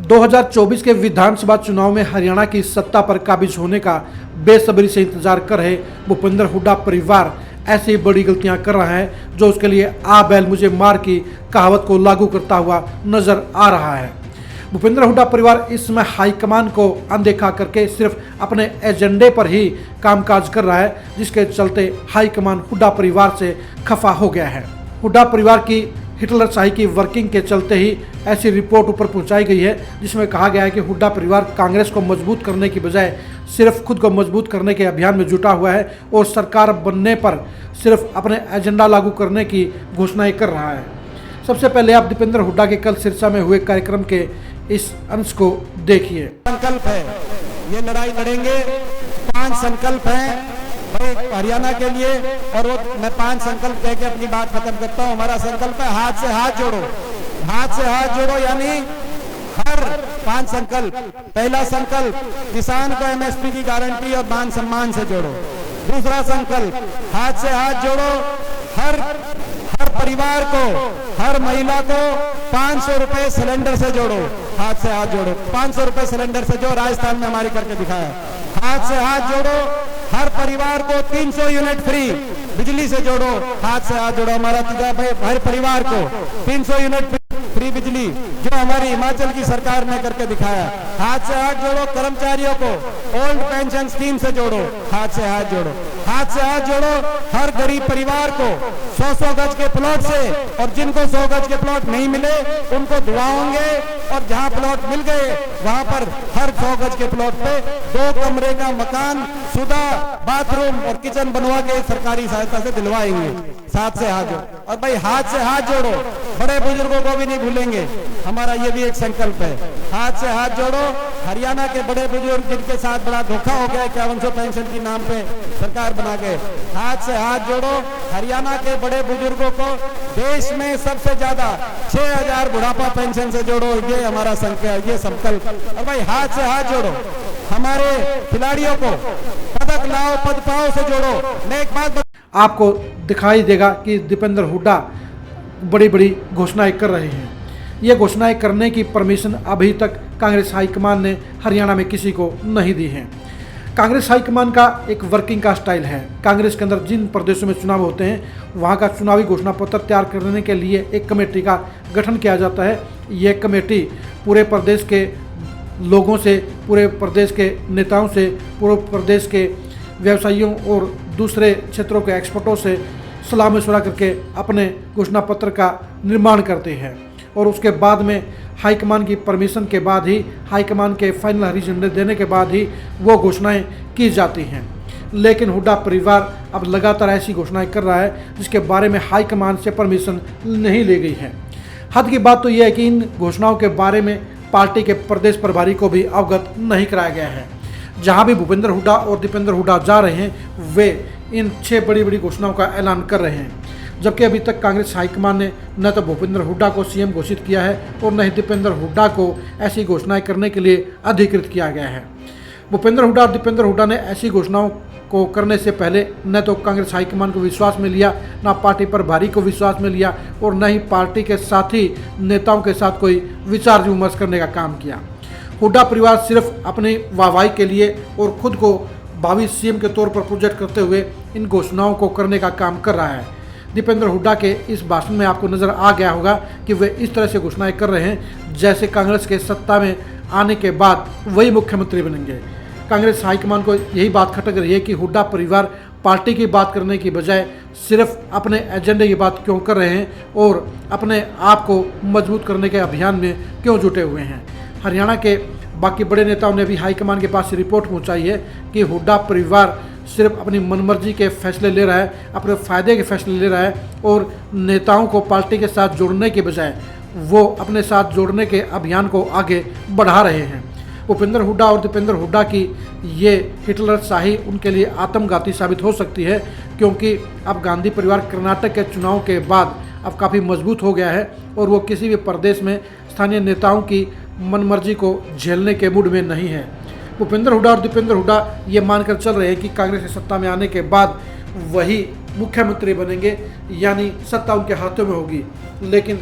2024 के विधानसभा चुनाव में हरियाणा की सत्ता पर काबिज होने का बेसब्री से इंतजार कर रहे भूपेंद्र हुड्डा परिवार ऐसी बड़ी गलतियां कर रहा है जो उसके लिए आ बैल मुझे मार की कहावत को लागू करता हुआ नजर आ रहा है। भूपेंद्र हुड्डा परिवार इस समय हाईकमान को अनदेखा करके सिर्फ अपने एजेंडे पर ही कामकाज कर रहा है, जिसके चलते हाईकमान हुड्डा परिवार से खफा हो गया है। हुड्डा परिवार की हिटलरशाही की वर्किंग के चलते ही ऐसी रिपोर्ट ऊपर पहुंचाई गई है जिसमें कहा गया है कि हुड्डा परिवार कांग्रेस को मजबूत करने की बजाय सिर्फ खुद को मजबूत करने के अभियान में जुटा हुआ है और सरकार बनने पर सिर्फ अपने एजेंडा लागू करने की घोषणाएं कर रहा है। सबसे पहले आप दीपेंद्र हुड्डा के कल सिरसा में हुए कार्यक्रम के इस अंश को देखिए। संकल्प है, ये लड़ाई लड़ेंगे। 5 संकल्प हैं हरियाणा के लिए, और वो मैं 5 संकल्प कह के अपनी बात खत्म करता हूँ। हमारा संकल्प है हाथ से हाथ जोड़ो, हाथ से हाथ जोड़ो, यानी हर 5 संकल्प। पहला संकल्प, किसान को एमएसपी की गारंटी और मान सम्मान से जोड़ो। दूसरा संकल्प, हाथ से हाथ जोड़ो, हर परिवार को, हर महिला को 500 रुपए सिलेंडर से जोड़ो। हाथ से हाथ जोड़ो, 500 रुपए सिलेंडर से, जो राजस्थान में हमारी करके दिखाया। हाथ से हाथ जोड़ो, हर परिवार को 300 यूनिट फ्री बिजली से जोड़ो। हाथ से हाथ जोड़ो, हमारा हर परिवार को 300 यूनिट फ्री बिजली, जो हमारी हिमाचल की सरकार ने करके दिखाया। हाथ से हाथ जोड़ो, कर्मचारियों को ओल्ड पेंशन स्कीम से जोड़ो। हाथ से हाथ जोड़ो, हाथ से हाथ जोड़ो, हर गरीब परिवार को 100-100 गज के प्लॉट से, और जिनको 100 गज के प्लॉट नहीं मिले उनको दुआओंगे, और जहां प्लॉट मिल गए वहां पर हर 100 गज के प्लॉट पे 2 कमरे का मकान, सुधा, बाथरूम और किचन बनवा के सरकारी सहायता से दिलवाएंगे। साथ से हाथ जोड़ो, और भाई हाथ से हाथ जोड़ो, बड़े बुजुर्गों को भी नहीं भूलेंगे, हमारा ये भी एक संकल्प है। हाथ से हाथ जोड़ो, हरियाणा के बड़े बुजुर्ग जिनके साथ बड़ा धोखा हो गया 5100 पेंशन के नाम पे सरकार बना के, हाथ से हाथ जोड़ो, हरियाणा के बड़े बुजुर्गों को देश में सबसे ज्यादा 6000 बुढ़ापा पेंशन से जोड़ो। ये हमारा संकल्प, ये संकल्प। और भाई हाथ से हाथ जोड़ो, हमारे खिलाड़ियों को पदक लाओ, पद पाओ से जोड़ो। मैं एक बात आपको दिखाई देगा कि दीपेंद्र हुड्डा बड़ी बड़ी घोषणाएं कर रहे हैं। ये घोषणाएं करने की परमिशन अभी तक कांग्रेस हाईकमान ने हरियाणा में किसी को नहीं दी है। कांग्रेस हाईकमान का एक वर्किंग का स्टाइल है। कांग्रेस के अंदर जिन प्रदेशों में चुनाव होते हैं वहाँ का चुनावी घोषणा पत्र तैयार करने के लिए एक कमेटी का गठन किया जाता है। ये कमेटी पूरे प्रदेश के लोगों से, पूरे प्रदेश के नेताओं से, पूरे प्रदेश के व्यवसायियों और दूसरे क्षेत्रों के एक्सपर्टों से सलाह मशवरा करके अपने घोषणा पत्र का निर्माण करते हैं, और उसके बाद में हाईकमान की परमिशन के बाद ही, हाईकमान के फाइनल हरी झंडे देने के बाद ही वो घोषणाएं की जाती हैं। लेकिन हुड्डा परिवार अब लगातार ऐसी घोषणाएं कर रहा है जिसके बारे में हाईकमान से परमिशन नहीं ली गई है। हद की बात तो यह है कि इन घोषणाओं के बारे में पार्टी के प्रदेश प्रभारी को भी अवगत नहीं कराया गया है। जहां भी भूपेंद्र हुड्डा और दीपेंद्र हुड्डा जा रहे हैं वे इन 6 बड़ी बड़ी घोषणाओं का ऐलान कर रहे हैं, जबकि अभी तक कांग्रेस हाईकमान ने न तो भूपेंद्र हुड्डा को सीएम घोषित किया है और न ही दीपेंद्र हुड्डा को ऐसी घोषणाएं करने के लिए अधिकृत किया गया है। भूपेंद्र हुड्डा और दीपेंद्र हुड्डा ने ऐसी घोषणाओं को करने से पहले न तो कांग्रेस हाईकमान को विश्वास में लिया, न पार्टी प्रभारी को विश्वास में लिया, और न ही पार्टी के साथी नेताओं के साथ कोई विचार विमर्श करने का काम किया। हुड्डा परिवार सिर्फ अपनी वाहवाही के लिए और खुद को भावी सीएम के तौर पर प्रोजेक्ट करते हुए इन घोषणाओं को करने का काम कर रहा है। दीपेंद्र हुड्डा के इस भाषण में आपको नजर आ गया होगा कि वे इस तरह से घोषणाएं कर रहे हैं जैसे कांग्रेस के सत्ता में आने के बाद वही मुख्यमंत्री बनेंगे। कांग्रेस हाईकमान को यही बात खटक रही है कि हुड्डा परिवार पार्टी की बात करने की बजाय सिर्फ अपने एजेंडे की बात क्यों कर रहे हैं और अपने आप को मजबूत करने के अभियान में क्यों जुटे हुए हैं। हरियाणा के बाकी बड़े नेताओं ने भी हाईकमान के पास रिपोर्ट पहुंचाई है कि हुड्डा परिवार सिर्फ अपनी मनमर्जी के फैसले ले रहा है, अपने फायदे के फैसले ले रहा है, और नेताओं को पार्टी के साथ जोड़ने के बजाय वो अपने साथ जोड़ने के अभियान को आगे बढ़ा रहे हैं। भूपेंद्र हुड्डा और दीपेंद्र हुड्डा की ये हिटलरशाही उनके लिए आत्मघाती साबित हो सकती है, क्योंकि अब गांधी परिवार कर्नाटक के चुनाव के बाद अब काफ़ी मजबूत हो गया है और वो किसी भी प्रदेश में स्थानीय नेताओं की मनमर्जी को झेलने के मूड में नहीं है। भूपेंद्र हुड्डा और दीपेंद्र हुड्डा ये मानकर चल रहे हैं कि कांग्रेस की सत्ता में आने के बाद वही मुख्यमंत्री बनेंगे, यानी सत्ता उनके हाथों में होगी। लेकिन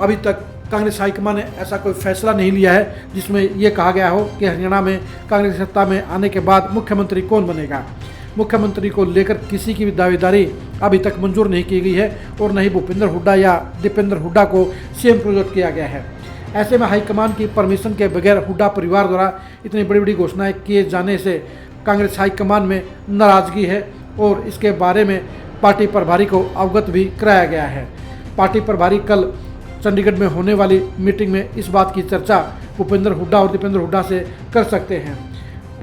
अभी तक कांग्रेस हाईकमान ने ऐसा कोई फैसला नहीं लिया है जिसमें ये कहा गया हो कि हरियाणा में कांग्रेस सत्ता में आने के बाद मुख्यमंत्री कौन बनेगा। मुख्यमंत्री को लेकर किसी की भी दावेदारी अभी तक मंजूर नहीं की गई है और न ही भूपेंद्र हुड्डा या दीपेंद्र हुड्डा को सीएम प्रोजेक्ट किया गया है। ऐसे में हाईकमान की परमिशन के बगैर हुड्डा परिवार द्वारा इतनी बड़ी बड़ी घोषणाएं किए जाने से कांग्रेस हाईकमान में नाराजगी है और इसके बारे में पार्टी प्रभारी को अवगत भी कराया गया है। पार्टी प्रभारी कल चंडीगढ़ में होने वाली मीटिंग में इस बात की चर्चा भूपेंद्र हुड्डा और दीपेंद्र हुड्डा से कर सकते हैं,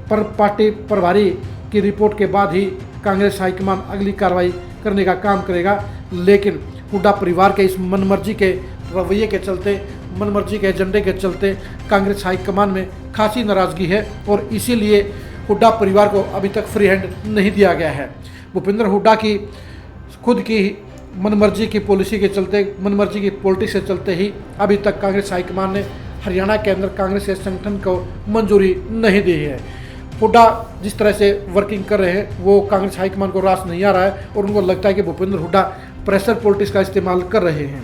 पर पार्टी प्रभारी की रिपोर्ट के बाद ही कांग्रेस हाईकमान अगली कार्रवाई करने का काम करेगा। लेकिन हुड्डा परिवार के इस मनमर्जी के रवैये के चलते, मनमर्जी के एजेंडे के चलते कांग्रेस हाईकमान में खासी नाराजगी है और इसीलिए हुड्डा परिवार को अभी तक फ्री हैंड नहीं दिया गया है। भूपेंद्र हुड्डा की खुद की मनमर्जी की पॉलिसी के चलते, मनमर्जी की पॉलिटिक्स के चलते ही अभी तक कांग्रेस हाईकमान ने हरियाणा के अंदर कांग्रेस के संगठन को मंजूरी नहीं दी है। हुड्डा जिस तरह से वर्किंग कर रहे हैं वो कांग्रेस हाईकमान को रास नहीं आ रहा है और उनको लगता है कि भूपेंद्र हुड्डा प्रेशर पॉलिटिक्स का इस्तेमाल कर रहे हैं।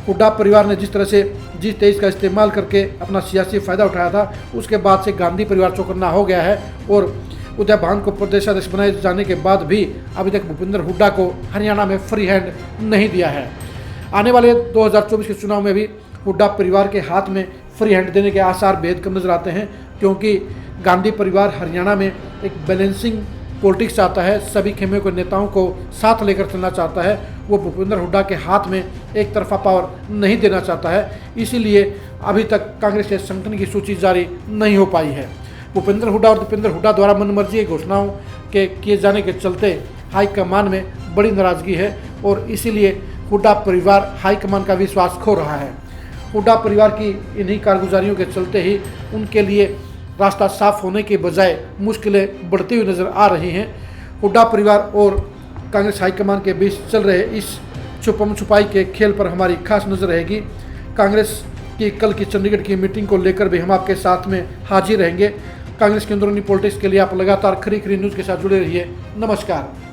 हुड्डा परिवार ने जिस तरह से G23 का इस्तेमाल करके अपना सियासी फायदा उठाया था, उसके बाद से गांधी परिवार चौकन्ना हो गया है और उदय भान को प्रदेशाध्यक्ष बनाए जाने के बाद भी अभी तक भूपेंद्र हुड्डा को हरियाणा में फ्री हैंड नहीं दिया है। आने वाले 2024 के चुनाव में भी हुड्डा परिवार के हाथ में फ्री हैंड देने के आसार बेहद कम नजर आते हैं, क्योंकि गांधी परिवार हरियाणा में एक बैलेंसिंग पॉलिटिक्स चाहता है, सभी खेमे को नेताओं को साथ लेकर चलना चाहता है। वो भूपेंद्र हुड्डा के हाथ में एक तरफा पावर नहीं देना चाहता है, इसीलिए अभी तक कांग्रेस के संगठन की सूची जारी नहीं हो पाई है। भूपेंद्र हुड्डा और दीपेंद्र हुड्डा द्वारा मनमर्जी घोषणाओं के किए जाने के चलते हाईकमान में बड़ी नाराजगी है और इसीलिए हुड्डा परिवार हाईकमान का विश्वास खो रहा है। हुड्डा परिवार की इन्हीं कारगुजारियों के चलते ही उनके लिए रास्ता साफ होने के बजाय मुश्किलें बढ़ती हुई नजर आ रही हैं। हुड्डा परिवार और कांग्रेस हाईकमान के बीच चल रहे इस छुपम छुपाई के खेल पर हमारी खास नजर रहेगी। कांग्रेस की कल की चंडीगढ़ की मीटिंग को लेकर भी हम आपके साथ में हाजिर रहेंगे। कांग्रेस की अंदरूनी पॉलिटिक्स के लिए आप लगातार खरी खरी न्यूज़ के साथ जुड़े रहिए। नमस्कार।